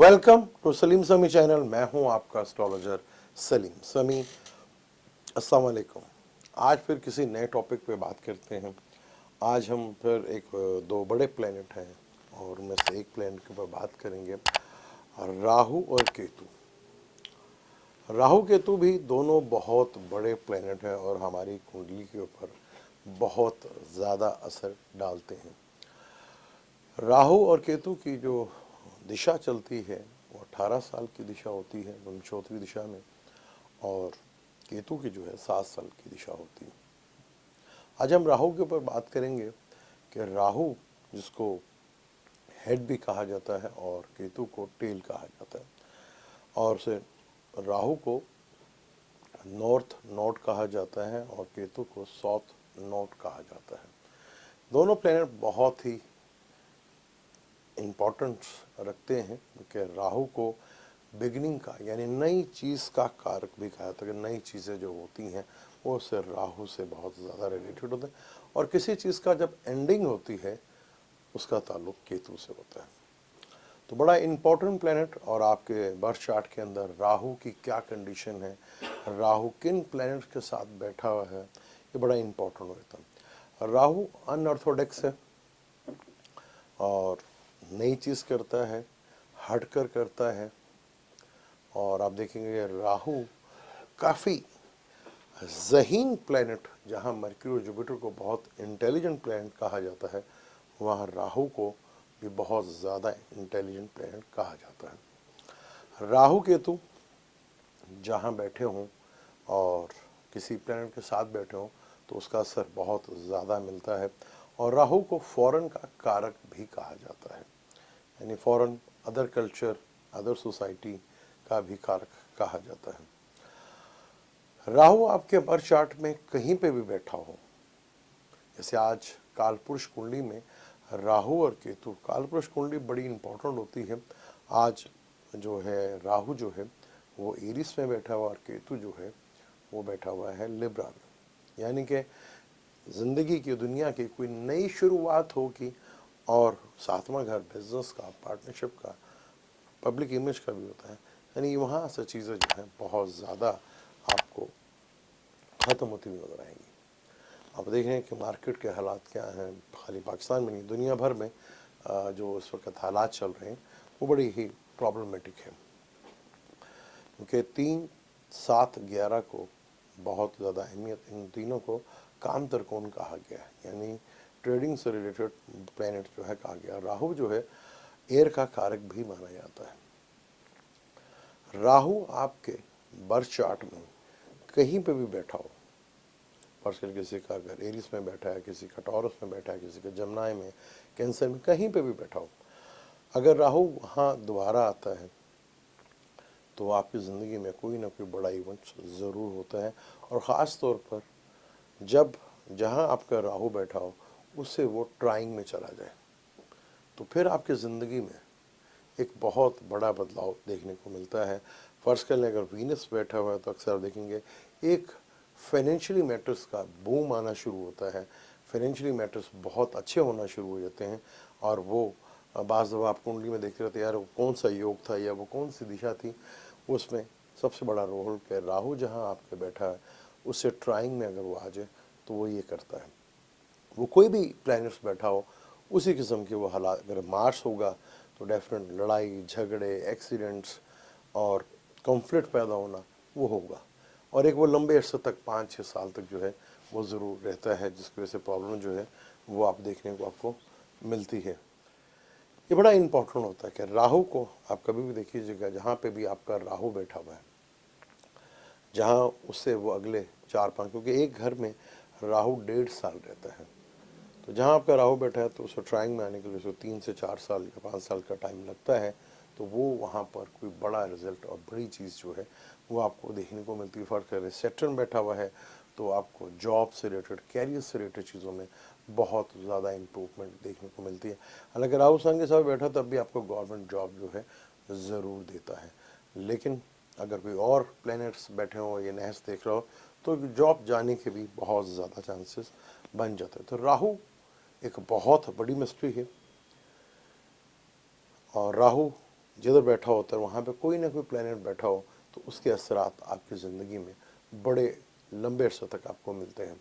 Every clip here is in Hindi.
वेलकम टू सलीम समी चैनल। मैं हूं आपका एस्ट्रोलॉजर सलीम समी। अस्सलाम वालेकुम। आज फिर किसी नए टॉपिक पे बात करते हैं। आज हम फिर दो बड़े प्लेनेट हैं और उनमें से एक प्लेनेट के ऊपर बात करेंगे, राहु और केतु। राहु केतु भी दोनों बहुत बड़े प्लेनेट हैं और हमारी कुंडली के ऊपर बहुत ज़्यादा असर डालते हैं। राहु और केतु की जो दिशा चलती है वो 18 साल की दिशा होती है चौथी दिशा में, और केतु की जो है 7 साल की दिशा होती है। आज हम राहु के ऊपर बात करेंगे कि राहु जिसको हेड भी कहा जाता है और केतु को टेल कहा जाता है, और से राहु को नॉर्थ नोड कहा जाता है और केतु को साउथ नोड कहा जाता है। दोनों प्लेनेट बहुत ही इम्पोर्टेंस रखते हैं कि राहु को बिगनिंग का यानी नई चीज़ का कारक भी कहा जाता है कि नई चीज़ें जो होती हैं वो उससे राहु से बहुत ज़्यादा रिलेटेड होते हैं, और किसी चीज़ का जब एंडिंग होती है उसका ताल्लुक केतु से होता है। तो बड़ा इम्पोर्टेंट प्लेनेट, और आपके बर्थ चार्ट के अंदर राहु की क्या कंडीशन है, राहु किन प्लेनेट के साथ बैठा हुआ है, ये बड़ा इम्पोर्टेंट होता है। राहु अनऑर्थोडॉक्स है और नई चीज़ करता है, हटकर करता है। और आप देखेंगे राहु काफ़ी ज़हीन प्लैनेट, जहाँ मरकरी और जुपिटर को बहुत इंटेलिजेंट प्लैनेट कहा जाता है, वहाँ राहु को भी बहुत ज़्यादा इंटेलिजेंट प्लैनेट कहा जाता है। राहु केतु जहाँ बैठे हों और किसी प्लैनेट के साथ बैठे हों तो उसका असर बहुत ज़्यादा मिलता है। और राहु को फॉरेन का कारक भी कहा जाता है, यानी foreign, other culture, other society का भी कारक कहा जाता है। राहु आपके बर्थ चार्ट में कहीं पे भी बैठा हो, जैसे आज कालपुरुष कुंडली में राहु और केतु, कालपुरुष कुंडली बड़ी इंपॉर्टेंट होती है। आज जो है राहु जो है वो एरिस में बैठा हुआ और केतु जो है वो बैठा हुआ है लिब्रा में, यानी कि ज़िंदगी की, दुनिया की कोई नई शुरुआत होगी। और सातवां घर बिजनेस का, पार्टनरशिप का, पब्लिक इमेज का भी होता है, यानी वहाँ से चीज़ें जो हैं बहुत ज़्यादा आपको ख़त्म होती हुई नजर आएंगी। आप देख रहे हैं कि मार्केट के हालात क्या हैं, खाली पाकिस्तान में नहीं दुनिया भर में जो इस वक्त हालात चल रहे हैं वो बड़ी ही प्रॉब्लमेटिक है, क्योंकि 3, 7, 11 को बहुत ज़्यादा अहमियत इन तीनों को काम त्रिकोण कहा गया है, यानी ट्रेडिंग से रिलेटेड प्लैनेट जो है कहा गया। राहु जो है एयर का कारक भी माना जाता है। राहु आपके बर्थ चार्ट में कहीं पे भी बैठा हो, पर्सनल किसी का अगर एरिस में बैठा है, किसी का टॉरस में बैठा है, किसी का जमनाई में, कैंसर में, कहीं पे भी बैठा हो, अगर राहु वहाँ दोबारा आता है तो आपकी ज़िंदगी में कोई ना कोई बड़ा इवेंट ज़रूर होता है। और ख़ास तौर पर जब जहाँ आपका राहु बैठा हो उससे वो ट्राइंग में चला जाए तो फिर आपकी ज़िंदगी में एक बहुत बड़ा बदलाव देखने को मिलता है। फ़र्ज़ कर लें अगर वीनस बैठा हुआ है तो अक्सर आप देखेंगे एक फाइनेंशियली मैटर्स का बूम आना शुरू होता है, फाइनेंशियली मैटर्स बहुत अच्छे होना शुरू हो जाते हैं। और वो बाज़ दफ़ा आप कुंडली में देखते रहते यार वो कौन सा योग था या वो कौन सी दिशा थी, उसमें सबसे बड़ा रोल के राहु जहाँ आपके बैठा है उससे ट्राइंग में अगर वो आ जाए तो वो ये करता है। वो कोई भी प्लैनेट्स बैठा हो उसी किस्म के वो हालात, अगर मार्स होगा तो डेफिनेट लड़ाई झगड़े, एक्सीडेंट्स और कॉन्फ्लिक्ट पैदा होना वो होगा। और एक वो लंबे अरसे तक 5-6 साल तक जो है वो ज़रूर रहता है, जिसकी वजह से प्रॉब्लम जो है वो आप देखने को आपको मिलती है। ये बड़ा इम्पोर्टेंट होता है कि राहु को आप कभी भी देखिएगा, जहाँ पे भी आपका राहु बैठा हुआ है, जहाँ उससे वो अगले 4-5, क्योंकि एक घर में राहु 1.5 साल रहता है, तो जहाँ आपका राहु बैठा है तो उसको ट्राइंग में आने के लिए उसको 3 से 4 साल या 5 साल का टाइम लगता है। तो वो वहाँ पर कोई बड़ा रिजल्ट और बड़ी चीज़ जो है वो आपको देखने को मिलती है। फ़र्क है सेटर्न बैठा हुआ है तो आपको जॉब से रिलेटेड, कैरियर से रिलेटेड चीज़ों में बहुत ज़्यादा इम्प्रूवमेंट देखने को मिलती है। हालांकि राहु सन के साथ बैठा तब भी आपको गवर्नमेंट जॉब जो है ज़रूर देता है, लेकिन अगर कोई और प्लैनेट्स बैठे हो या नहस देख रहा हो तो जॉब जाने के भी बहुत ज़्यादा चांसेस बन जाते हैं। तो राहु एक बहुत बड़ी मिस्ट्री है, और राहु जिधर बैठा होता है वहाँ पे कोई ना कोई प्लेनेट बैठा हो तो उसके असरात आपकी ज़िंदगी में बड़े लंबे अरसे तक आपको मिलते हैं।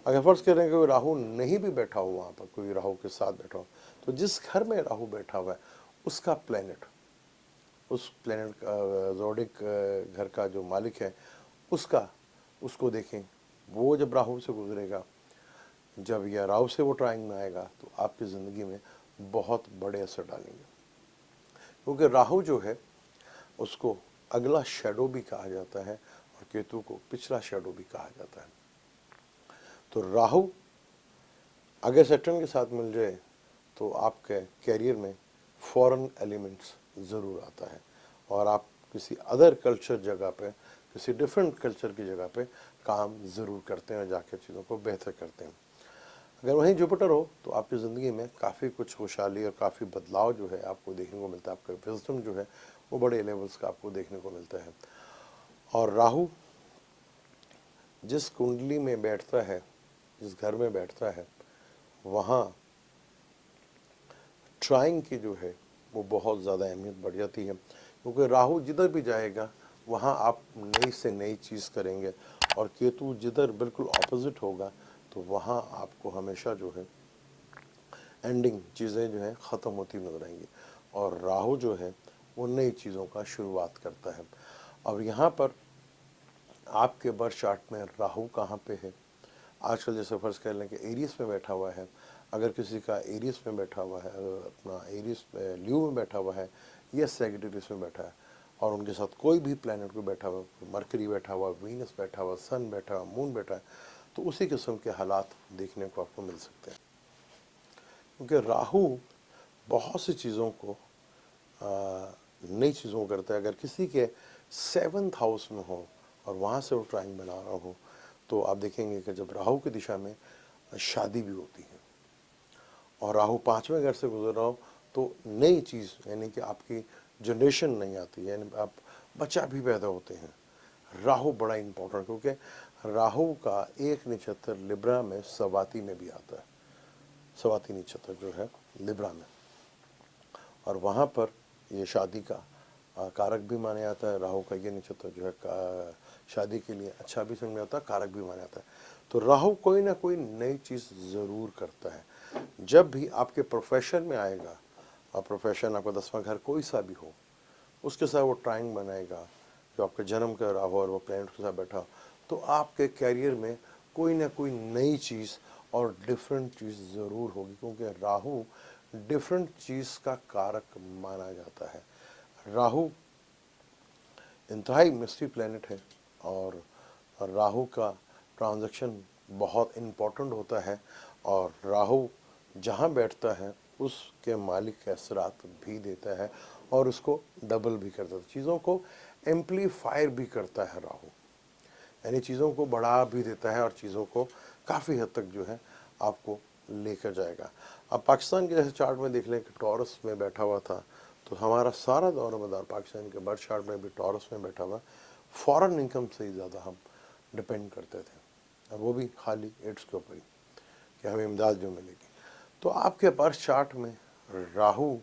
अगर फ़र्ज़ करें कि कोई राहु नहीं भी बैठा हो, वहाँ पर कोई राहु के साथ बैठा हो, तो जिस घर में राहु बैठा हुआ है उसका प्लेनेट, उस प्लेनेट का ज़ोडिक घर का जो मालिक है उसका, उसको देखें, वो जब राहु से गुजरेगा, जब यह राहु से वो ट्राइंग में आएगा तो आपकी ज़िंदगी में बहुत बड़े असर डालेंगे। क्योंकि राहु जो है उसको अगला शेडो भी कहा जाता है और केतु को पिछला शेडो भी कहा जाता है। तो राहु अगर सैटर्न के साथ मिल जाए तो आपके कैरियर में फॉरेन एलिमेंट्स ज़रूर आता है और आप किसी अदर कल्चर जगह पे, किसी डिफरेंट कल्चर की जगह पे काम ज़रूर करते हैं, जाकर चीज़ों को बेहतर करते हैं। अगर वहीं जुपिटर हो तो आपकी ज़िंदगी में काफ़ी कुछ खुशहाली और काफ़ी बदलाव जो है आपको देखने को मिलता है। आपका विजडम जो है वो बड़े लेवल्स का आपको देखने को मिलता है। और राहु जिस कुंडली में बैठता है, जिस घर में बैठता है, वहाँ ट्राइंग की जो है वो बहुत ज़्यादा अहमियत बढ़ जाती है। क्योंकि राहु जिधर भी जाएगा वहाँ आप नई से नई चीज़ करेंगे और केतु जिधर बिल्कुल ऑपोजिट होगा तो वहाँ आपको हमेशा जो है एंडिंग चीज़ें जो हैं ख़त्म होती नजर आएंगी और राहु जो है वो नई चीज़ों का शुरुआत करता है। अब यहाँ पर आपके बर्थ चार्ट में राहु कहाँ पे है? आजकल जैसे फर्ज कर लें कि एरियस में बैठा हुआ है, अगर किसी का एरियस में बैठा हुआ है, अपना एरियस ल्यू में बैठा हुआ है या सैजिटेरियस में बैठा है और उनके साथ कोई भी प्लैनेट को बैठा हुआ, मरकरी बैठा हुआ, वीनस बैठा हुआ, सन बैठा हुआ, मून बैठा है, तो उसी किस्म के हालात देखने को आपको मिल सकते हैं। क्योंकि राहु बहुत सी चीज़ों को नई चीज़ों को करता है। अगर किसी के 7th हाउस में हो और वहाँ से वो ट्राइंग बना रहा हो तो आप देखेंगे कि जब राहु की दिशा में शादी भी होती है और राहु 5वें घर से गुजर रहा हो तो नई चीज़ यानी कि आपकी जनरेशन नहीं आती, यानी आप बच्चा भी पैदा होते हैं। राहु बड़ा इम्पोर्टेंट, क्योंकि राहु का एक नक्षत्र लिब्रा में सवाती में भी आता है, सवाती नक्षत्र जो है लिब्रा में, और वहाँ पर ये शादी का कारक भी माना जाता है। राहु का ये नक्षत्र जो है शादी के लिए अच्छा भी समझा जाता है, कारक भी माना जाता है। तो राहु कोई ना कोई नई चीज़ ज़रूर करता है। जब भी आपके प्रोफेशन में आएगा, और प्रोफेशन आपका 10वां घर कोई सा भी हो, उसके साथ वो ट्राइंग बनाएगा जो आपके जन्म का राहु और वो प्लैनेट के साथ बैठा, तो आपके कैरियर में कोई ना कोई नई चीज़ और डिफरेंट चीज़ ज़रूर होगी। क्योंकि राहु डिफरेंट चीज़ का कारक माना जाता है। राहु इंतहाई मिस्ट्री प्लैनेट है और राहु का ट्रांजैक्शन बहुत इम्पोर्टेंट होता है और राहु जहाँ बैठता है उसके मालिक के असरात भी देता है और उसको डबल भी करता है, चीज़ों को एम्पलीफायर भी करता है राहु, यानी चीज़ों को बढ़ा भी देता है और चीज़ों को काफ़ी हद तक जो है आपको लेकर जाएगा। अब पाकिस्तान के जैसे चार्ट में देख लें कि टॉरस में बैठा हुआ था तो हमारा सारा दौर मदार पाकिस्तान के बर्थ चार्ट में भी टॉरस में बैठा हुआ, फॉरेन इनकम से ही ज़्यादा हम डिपेंड करते थे, और वो भी खाली एड्स के ऊपर ही कि हमें इमदाद जो मिलेगी। तो आपके बर्थ चार्ट में राहु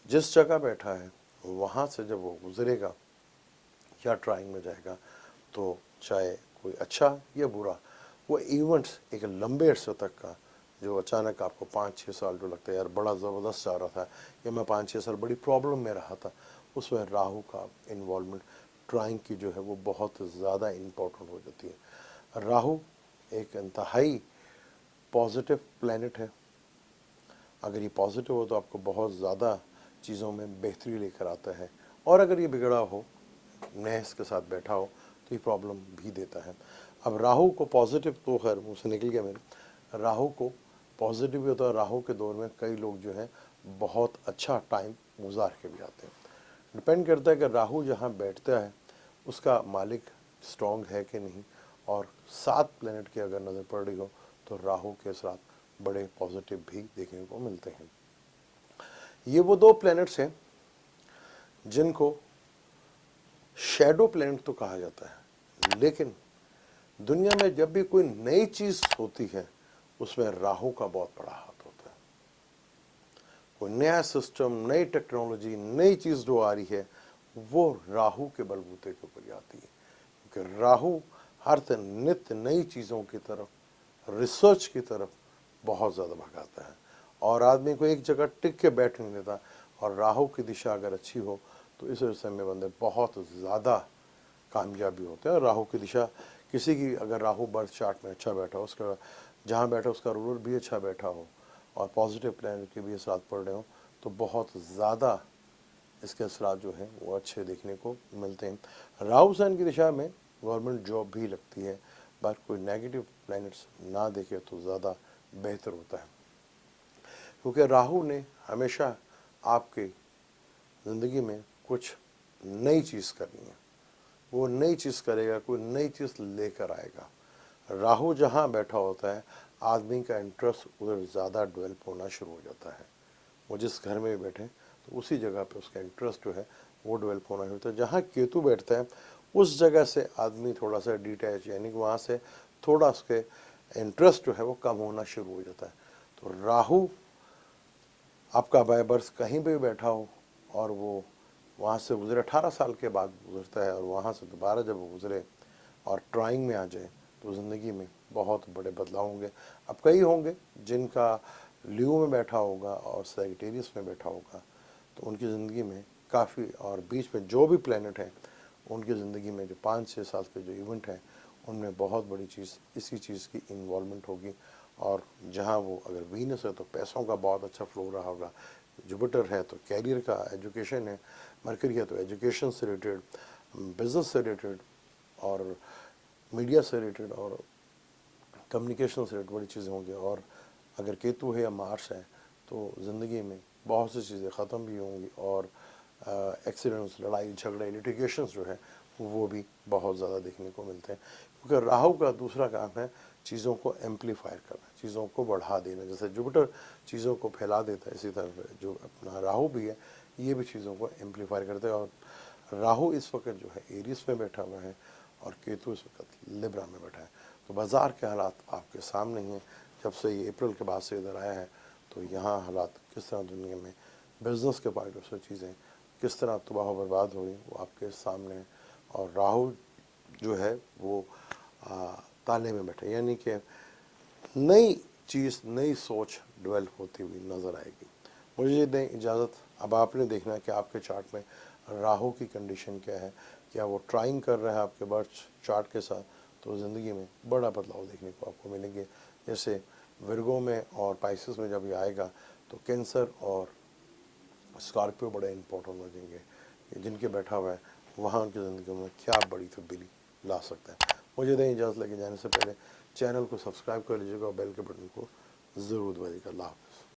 जिस जगह बैठा है वहाँ से जब वो गुजरेगा या ट्राइंग में जाएगा तो चाहे कोई अच्छा या बुरा, वो इवेंट्स एक लंबे अरसे तक का जो अचानक आपको 5-6 साल जो लगता है यार बड़ा ज़बरदस्त जा रहा था या मैं 5-6 साल बड़ी प्रॉब्लम में रहा था, उसमें राहु का इन्वॉल्वमेंट ट्राइंग की जो है वो बहुत ज़्यादा इम्पोर्टेंट हो जाती है। राहु एक इंतहाई पॉजिटिव प्लैनेट है। अगर ये पॉजिटिव हो तो आपको बहुत ज़्यादा चीज़ों में बेहतरी लेकर आता है, और अगर ये बिगड़ा हो, नहस के साथ बैठा हो, तो ये प्रॉब्लम भी देता है। अब राहु को पॉजिटिव तो खैर मुँह से निकल गया मेरे, राहु को पॉजिटिव भी होता है। राहु के दौर में कई लोग जो हैं बहुत अच्छा टाइम गुजार के भी आते हैं। डिपेंड करता है कि राहु जहाँ बैठता है उसका मालिक स्ट्रॉन्ग है कि नहीं, और 7 प्लैनेट की अगर नज़र पड़ रही हो तो राहु के साथ बड़े पॉजिटिव भी देखने को मिलते हैं। ये वो 2 प्लैनेट्स हैं जिनको शैडो प्लैनेट तो कहा जाता है, लेकिन दुनिया में जब भी कोई नई चीज़ होती है उसमें राहु का बहुत बड़ा हाथ होता है। कोई नया सिस्टम, नई टेक्नोलॉजी, नई चीज़ जो आ रही है वो राहु के बलबूते के ऊपर ही आती है, क्योंकि राहु हर नित्य नई चीज़ों की तरफ, रिसर्च की तरफ बहुत ज़्यादा भगाता है और आदमी को एक जगह टिक के बैठ नहीं देता। और राहु की दिशा अगर अच्छी हो तो इस विषय में बंदे बहुत ज़्यादा कामयाबी होते हैं। और राहु की दिशा किसी की अगर राहु बर्थ चार्ट में अच्छा बैठा हो, उसका जहाँ बैठा उसका रूलर भी अच्छा बैठा हो और पॉजिटिव प्लैनेट के भी असरात पड़ रहे हो तो बहुत ज़्यादा इसके असरात जो हैं वो अच्छे देखने को मिलते हैं। राहु सन की दिशा में गवर्नमेंट जॉब भी लगती है, पर कोई नेगेटिव प्लैनेट्स ना देखे तो ज़्यादा बेहतर होता है, क्योंकि राहु ने हमेशा आपके ज़िंदगी में कुछ नई चीज़ करनी है, वो नई चीज़ करेगा, कोई नई चीज़ लेकर आएगा। राहु जहाँ बैठा होता है आदमी का इंटरेस्ट उधर ज़्यादा डेवलप होना शुरू हो जाता है। वो जिस घर में बैठे तो उसी जगह पे उसका इंटरेस्ट जो है वो डेवलप होना शुरू होता है। जहाँ केतु बैठता है उस जगह से आदमी थोड़ा सा डिटैच, यानी कि वहाँ से थोड़ा उसके इंटरेस्ट जो है वो कम होना शुरू हो जाता है। तो राहु आपका बाय बर्थ कहीं भी बैठा हो और वो वहाँ से गुजरे 18 साल के बाद गुजरता है और वहाँ से दोबारा जब वो गुजरे और ड्राइंग में आ जाए तो ज़िंदगी में बहुत बड़े बदलाव होंगे। अब कई होंगे जिनका लियो में बैठा होगा और सैजिटेरियस में बैठा होगा तो उनकी ज़िंदगी में काफ़ी, और बीच में जो भी प्लैनेट हैं उनकी ज़िंदगी में जो 5-6 साल के जो इवेंट हैं उनमें बहुत बड़ी चीज़ इसी चीज़ की इन्वॉल्वमेंट होगी। और जहाँ वो अगर वीनस है तो पैसों का बहुत अच्छा फ्लो रहा होगा, जुपिटर है तो कैरियर का, एजुकेशन है, मरकरी है तो एजुकेशन से रिलेटेड, बिजनेस से रिलेटेड और मीडिया से रिलेटेड और कम्युनिकेशन से रिलेटेड बड़ी चीज़ें होंगी। और अगर केतु है या मार्स है तो ज़िंदगी में बहुत सी चीज़ें ख़त्म भी होंगी और एक्सीडेंट्स, लड़ाई झगड़े, लिटिगेशंस जो है वो भी बहुत ज़्यादा देखने को मिलते हैं, क्योंकि राहु का दूसरा काम है चीज़ों को एम्पलीफायर करना, चीज़ों को बढ़ा देना। जैसे जुपिटर चीज़ों को फैला देता है, इसी तरह जो अपना राहु भी है ये भी चीज़ों को एम्पलीफायर करता है। और राहु इस वक्त जो है एरिस में बैठा हुआ है और केतु इस वक्त लिब्रा में बैठा है। तो बाज़ार के हालात आपके सामने ही हैं। जब से ये अप्रैल के बाद से इधर आया है तो यहाँ हालात किस तरह दुनिया में बिज़नेस के पॉइंट ऑफ से चीज़ें किस तरह तबाह बर्बाद हो रही वो आपके सामने है। और राहु जो है वो ताले में बैठे, यानी कि नई चीज़, नई सोच डेवलप होती हुई नज़र आएगी। मुझे दें इजाज़त, अब आपने देखना है कि आपके चार्ट में राहु की कंडीशन क्या है, क्या वो ट्राइंग कर रहा है आपके बर्थ चार्ट के साथ, तो ज़िंदगी में बड़ा बदलाव देखने को आपको मिलेंगे। जैसे विर्गो में और पाइसेस में जब ये आएगा तो कैंसर और स्कॉर्पियो बड़े इंपॉर्टेंट हो जाएंगे, जिनके बैठा हुआ है वहाँ उनकी ज़िंदगी में क्या बड़ी तब्दीली ला सकता है। मुझे दें इजाज़त, लेके जाने से पहले चैनल को सब्सक्राइब कर लीजिएगा और बेल के बटन को ज़रूर दबाइएगा। अल्लाह हाफ़िज़।